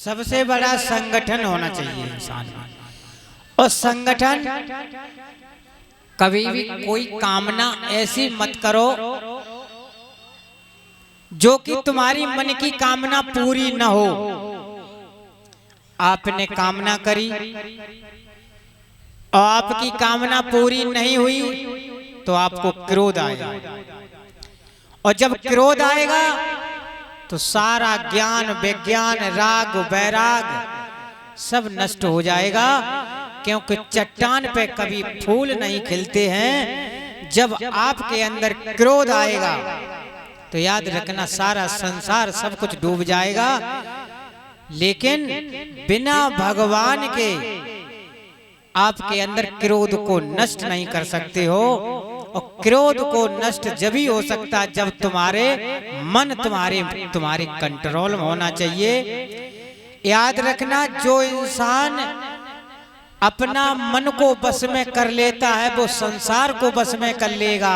सबसे बड़ा संगठन होना चाहिए इंसान में। और संगठन कभी भी कोई कामना ऐसी मत करो जो कि तुम्हारी मन की कामना पूरी न हो। आपने कामना करी और आपकी कामना पूरी नहीं हुई तो आपको क्रोध आएगा, और जब क्रोध आएगा तो सारा ज्ञान विज्ञान राग वैराग सब नष्ट हो जाएगा। क्योंकि चट्टान पे कभी फूल नहीं खिलते हैं। जब आपके अंदर क्रोध आएगा तो याद रखना सारा संसार सब कुछ डूब जाएगा। लेकिन बिना भगवान के आपके अंदर क्रोध को नष्ट नहीं कर सकते हो। और क्रोध को नष्ट जब ही हो सकता है जब तुम्हारे मन तुम्हारे कंट्रोल में होना चाहिए। याद रखना, जो इंसान अपना मन को बस में कर लेता है वो संसार को बस में कर लेगा।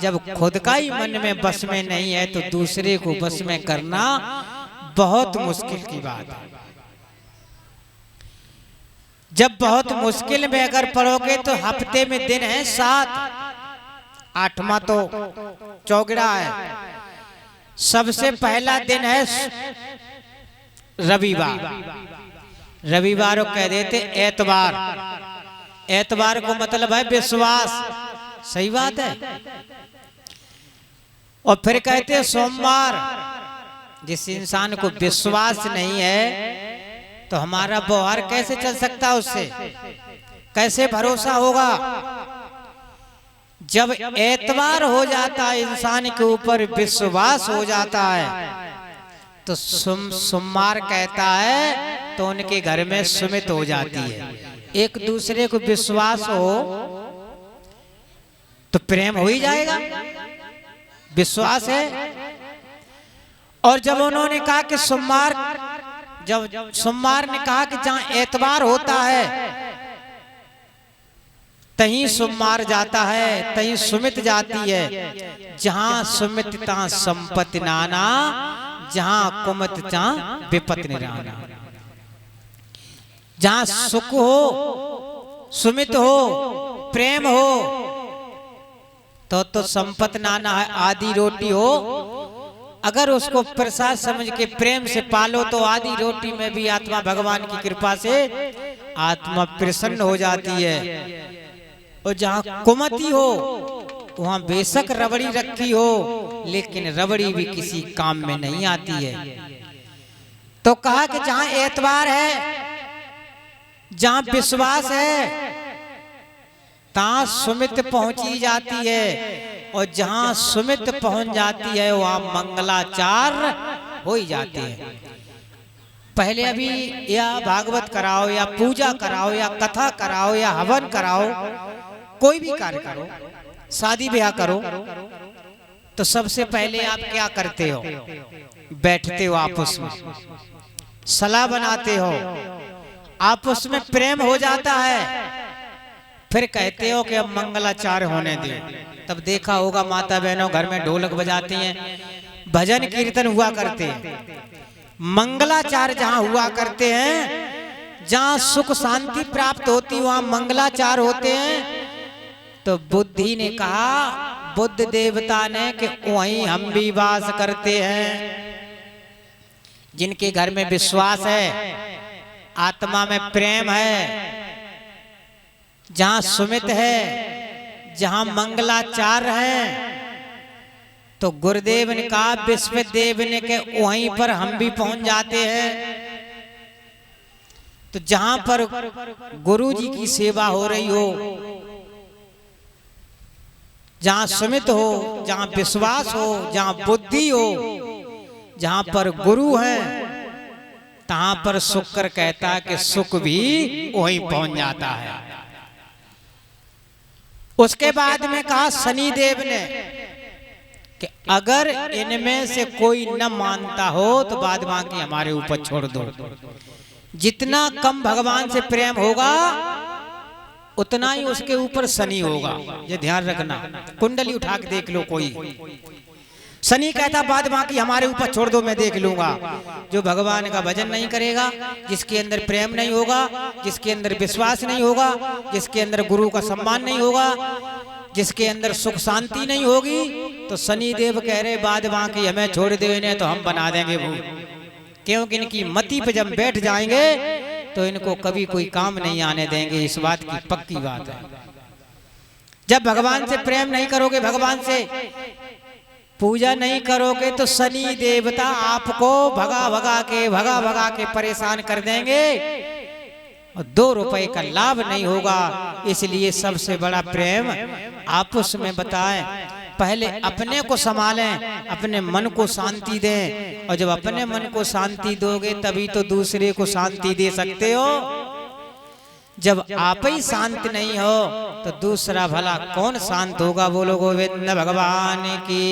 जब खुद का ही मन में बस में नहीं है तो दूसरे को बस में करना बहुत मुश्किल की बात है। जब बहुत मुश्किल में अगर पढ़ोगे तो हफ्ते में दिन है 7, 8वां तो चौगड़ा है। सबसे पहला दिन है रविवार। रविवार को कह देते एतवार। एतवार को मतलब है विश्वास। सही बात है। और फिर कहते हैं सोमवार। जिस इंसान को विश्वास नहीं है तो हमारा व्यवहार कैसे चल सकता है, उससे कैसे भरोसा होगा। जब एतवार हो जाता है इंसान के ऊपर विश्वास हो जाता है तो सोमवार कहता है तो उनके घर में सुमित हो जाती है। एक दूसरे को विश्वास हो तो प्रेम हो ही जाएगा। विश्वास है। और जब उन्होंने कहा कि सोमवार, जब सोमवार ने कहा कि जहां एतवार होता है तहीं सोमवार जाता है, तहीं सुमित जाती है। जहां सुमित तहां संपत्ति नाना, जहां कुमत तहां विपत्ति निराना। जहां सुख हो, सुमित हो, प्रेम हो तो संपत्ति नाना है। आदि रोटी हो, अगर उसको प्रसाद समझ के प्रेम से पालो तो आदि रोटी में भी आत्मा भगवान की कृपा से आत्मा प्रसन्न हो जाती है। और जहां कुमति हो वहां बेशक रबड़ी रखी हो लेकिन रबड़ी भी किसी काम में नहीं आती है। तो कहा कि जहां एतवार है, जहां विश्वास है तहां सुमित पहुंची जाती है। और जहां सुमित पहुंच जाती है वहां मंगलाचार हो ही जाती है। पहले अभी या भागवत कराओ या पूजा कराओ या कथा कराओ या हवन कराओ, कोई भी कार्य करो, शादी ब्याह करो, तो सबसे पहले आप क्या करते हो? बैठते हो, आपस में सलाह बनाते हो, आपस में प्रेम हो जाता है। फिर कहते हो कि अब मंगलाचार होने दे। तब देखा होगा माता बहनों घर में ढोलक बजाती हैं, भजन कीर्तन हुआ करते हैं। मंगलाचार जहां हुआ करते हैं, जहां सुख शांति प्राप्त होती वहां मंगलाचार होते हैं। तो बुद्धि ने कहा, बुद्ध देवता ने, कि वहीं हम भी वास करते हैं। जिनके घर में विश्वास है, आत्मा में प्रेम है, जहां सुमित है, जहां मंगलाचार है, तो गुरुदेव ने कहा, विश्वदेव ने के वहीं पर हम भी पहुंच जाते हैं। तो जहां पर गुरु जी की सेवा हो रही हो, जहां सुमित हो, जहां विश्वास हो, जहां बुद्धि हो, जहां पर गुरु है, तहां पर शुक्र कहता है कि सुख भी वहीं पहुंच जाता है। उसके बाद में कहा शनिदेव ने कि अगर इनमें से कोई न मानता हो तो बाद बाकी हमारे ऊपर छोड़ दो। जितना कम भगवान से प्रेम होगा उतना ही उसके ऊपर शनि होगा। ये ध्यान रखना। कुंडली उठा के देख लो कोई, शनि कहता बाद बाकी हमारे ऊपर छोड़ दो, मैं देख लूंगा। जो भगवान का भजन नहीं करेगा, जिसके अंदर प्रेम नहीं होगा, जिसके अंदर विश्वास नहीं होगा, जिसके अंदर गुरु का सम्मान नहीं होगा, जिसके अंदर सुख शांति नहीं होगी, तो शनि देव कह रहे बाद बाकी हमें छोड़ दो, इन्हें तो हम बना देंगे वो। क्योंकि इनकी मति पे जब बैठ जाएंगे तो इनको कभी कोई काम नहीं आने देंगे। इस बात की पक्की बात है। जब भगवान से प्रेम नहीं करोगे, भगवान से पूजा नहीं करोगे, तो शनि देवता आपको भगा भगा के परेशान कर देंगे और 2 रुपए का लाभ नहीं होगा। इसलिए सबसे बड़ा प्रेम आपस में बताएं। पहले अपने को संभालें, अपने मन को शांति दें, और जब अपने मन को शांति दोगे तभी तो दूसरे को शांति दे सकते हो। जब आप ही शांत नहीं हो तो दूसरा भला कौन शांत होगा। बोलो गोविंद भगवान की,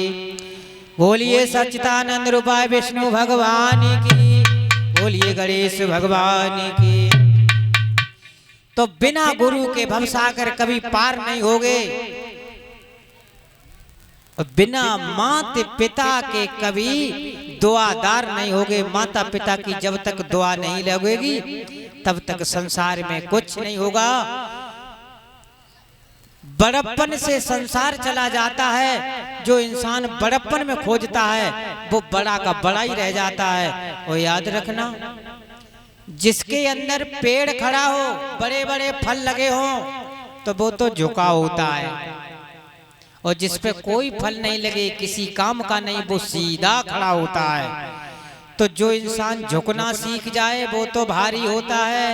बोलिए सच्चिदानंद रूपाय विष्णु भगवान की, बोलिए गणेश भगवान की। तो बिना गुरु के भवसागर कभी पार नहीं होगे, बिना माता पिता के कभी दुआदार नहीं होगे। माता पिता की जब तक दुआ नहीं लगेगी तब तक संसार में कुछ नहीं होगा। बड़प्पन से संसार चला जाता है। जो इंसान बड़प्पन में खोजता है वो बड़ा का बड़ा ही रह जाता है। और याद रखना, जिसके अंदर पेड़ खड़ा हो, बड़े बड़े फल लगे हों, तो वो तो झुका होता है, और जिस पे कोई फल नहीं लगे, किसी काम का नहीं, वो सीधा खड़ा होता है। तो जो इंसान झुकना सीख जाए वो तो भारी होता है,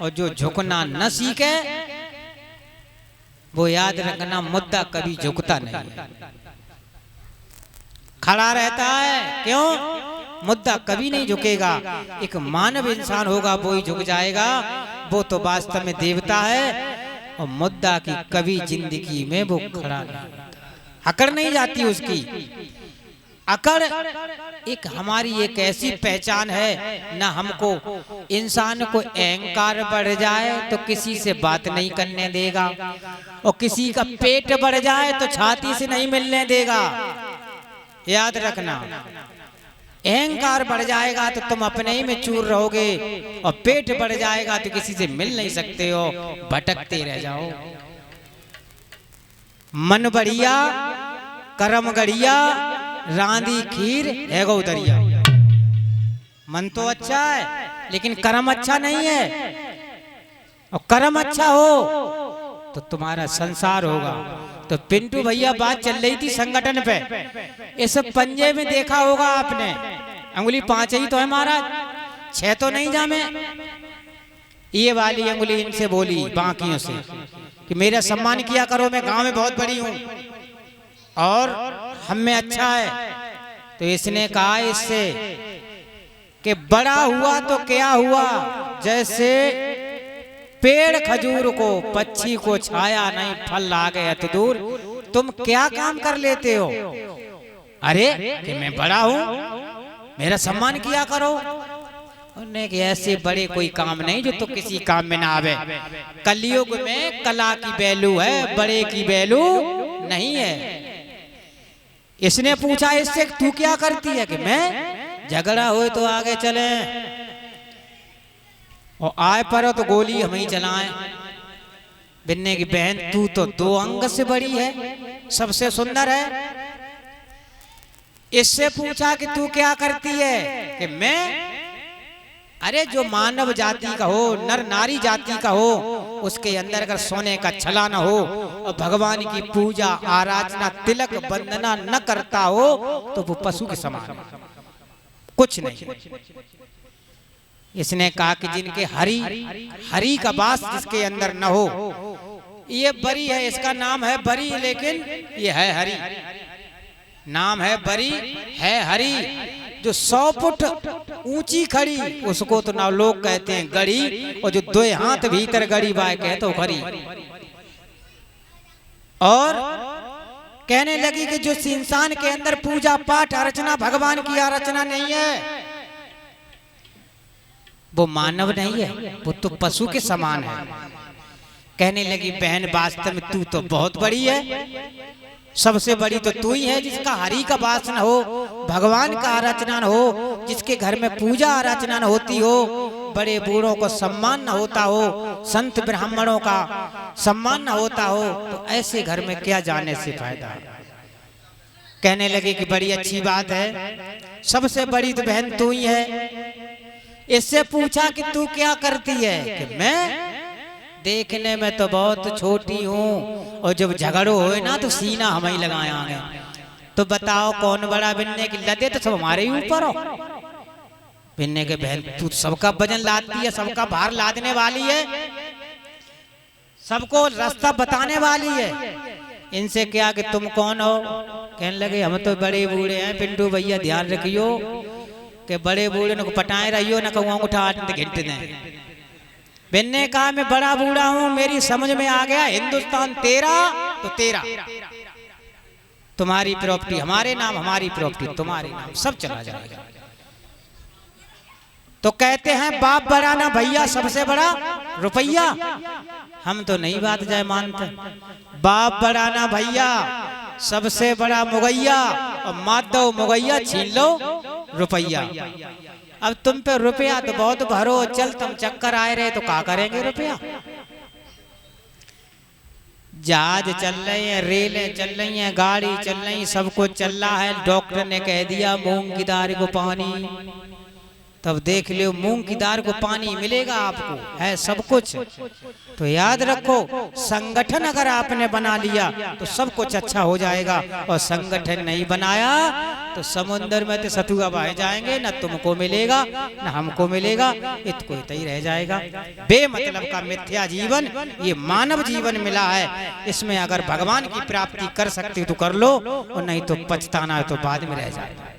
और जो झुकना न सीखे वो याद रखना मुद्दा कभी झुकता नहीं है, खड़ा रहता है। क्यों? मुद्दा कभी नहीं झुकेगा। एक मानव इंसान होगा वो ही झुक जाएगा, वो तो वास्तव में देवता है। और मुद्दा की कभी जिंदगी में वो खड़ा नहीं, अकड़ नहीं जाती उसकी। अकड़ एक हमारी एक ऐसी पहचान है ना, हमको इंसान को अहंकार बढ़ जाए तो किसी से बात नहीं करने देगा, और किसी का पेट बढ़ जाए तो छाती से नहीं मिलने देगा। याद रखना, अहंकार बढ़ जाएगा तो तुम अपने ही में चूर रहोगे, और पेट बढ़ जाएगा तो किसी से मिल नहीं सकते हो, भटकते रह जाओ। मन बढ़िया, कर्म गढ़िया, रांदी खीर है गौदरिया। मन तो अच्छा है लेकिन कर्म अच्छा नहीं है, और कर्म अच्छा हो तो तुम्हारा संसार होगा। तो पिंटू भैया बात चल रही थी संगठन पे, इस पंजे में देखा होगा आपने, अंगुली 5 ही तो है महाराज, 6 तो नहीं जामे। ये वाली अंगुली इनसे बोली बाकियों से कि मेरा सम्मान किया करो, मैं गांव में बहुत बड़ी हूं और हम में अच्छा है। तो इसने कहा इससे कि बड़ा हुआ तो क्या हुआ, जैसे पेड़ खजूर को पक्षी को छाया नहीं, फल ला गए तो दूर, तुम क्या काम कर लेते हो। अरे कि मैं बड़ा हूं, मेरा सम्मान किया करो। उन्हें कि ऐसे बड़े कोई काम नहीं जो तो किसी काम में ना आवे। कलयुग में कला की वैल्यू है, बड़े की वैल्यू नहीं है। इसने पूछा इससे तू क्या करती है, कि मैं झगड़ा हो तो आगे चले और आए पर तो गोली हम ही चलाएं। बिन्ने की बहन तू तो 2 अंग से बड़ी है, सबसे सुंदर है। इससे पूछा कि तू क्या करती है, कि मैं, अरे जो मानव जाति का हो, नर नारी जाति का हो, उसके अंदर अगर सोने का छला न हो और भगवान की पूजा आराधना तिलक वंदना न करता हो तो वो पशु के समान है, कुछ नहीं। इसने कहा कि जिनके हरि का वास जिसके अंदर न हो, ये बरी है, इसका नाम है बरी, लेकिन ये है हरि, नाम है बरी है हरि। जो 100 फुट ऊंची खड़ी उसको तो ना लोग कहते हैं गड़ी, और जो 2 हाथ भीतर गड़ी बाय कहते हो खड़ी। और कहने लगी कि जो इंसान के अंदर पूजा पाठ अर्चना भगवान की अर्चना नहीं है वो मानव नहीं है, वो तो पशु के समान है। कहने लगी बहन वास्तव में तू तो बहुत बड़ी है, सबसे बड़ी तो तू ही है जिसका हरि का वासन हो, भगवान का आराधना हो, जिसके घर में पूजा आराधना होती हो, बड़े बूढ़ों को सम्मान न होता हो, संत ब्राह्मणों का सम्मान न होता हो, तो ऐसे घर में क्या जाने से फायदा। कहने लगे कि बड़ी अच्छी बात है, सबसे बड़ी तो बहन तू ही है। इससे पूछा कि तू क्या करती है, कि मैं देखने में तो बहुत छोटी हूँ, और जब झगड़ो होए ना तो सीना हम ही लगाएंगे। तो बताओ कौन बड़ा, बिन्ने की लदे तो सब हमारे ही ऊपर हो। बिन्ने के बहन तू सबका वजन लाती है, सबका भार लादने वाली है, सबको रास्ता बताने वाली है। इनसे क्या कि तुम कौन हो। कहने लगे हम तो बड़े बूढ़े हैं पिंटू भैया, ध्यान रखियो कि बड़े बूढ़े को पटाए रहियो ना कहूँ उठा घिंट दें। बिन्ने कहा मैं बड़ा बूढ़ा हूं, मेरी समझ में आ गया, हिंदुस्तान तेरा तो तेरा, तुम्हारी प्रॉपर्टी हमारे नाम, हमारी प्रॉपर्टी तुम्हारे नाम, सब चला जाएगा। तो कहते हैं बाप बड़ा ना भैया, सबसे बड़ा रुपया। हम तो नहीं बात जाए मानते, बाप बड़ा ना भैया, सबसे बड़ा मुगैया, और माधव मुगैया छीन लो रुपया। अब तुम पे रुपया तो बहुत भरो, चल तुम चक्कर आए रहे तो क्या करेंगे रुपया। जहाज चल रहे हैं, रेलें चल रही हैं, गाड़ी चल रही, सब कुछ चल रहा है। डॉक्टर ने कह दिया मूंग की दाल को पानी, तब देख लो मूंग की दाल को पानी मिलेगा आपको, है सब कुछ। तो याद रखो, संगठन अगर आपने बना लिया तो सब कुछ अच्छा हो जाएगा, और संगठन नहीं बनाया तो समुद्र में तो सतुआ बह जाएंगे, न तुमको मिलेगा न हमको मिलेगा, इतको इत ही रह जाएगा। बेमतलब का मिथ्या जीवन ये मानव जीवन मिला है, इसमें अगर भगवान की प्राप्ति कर सकते हो तो कर लो, और नहीं तो पछताना है तो बाद में रह जाएगा।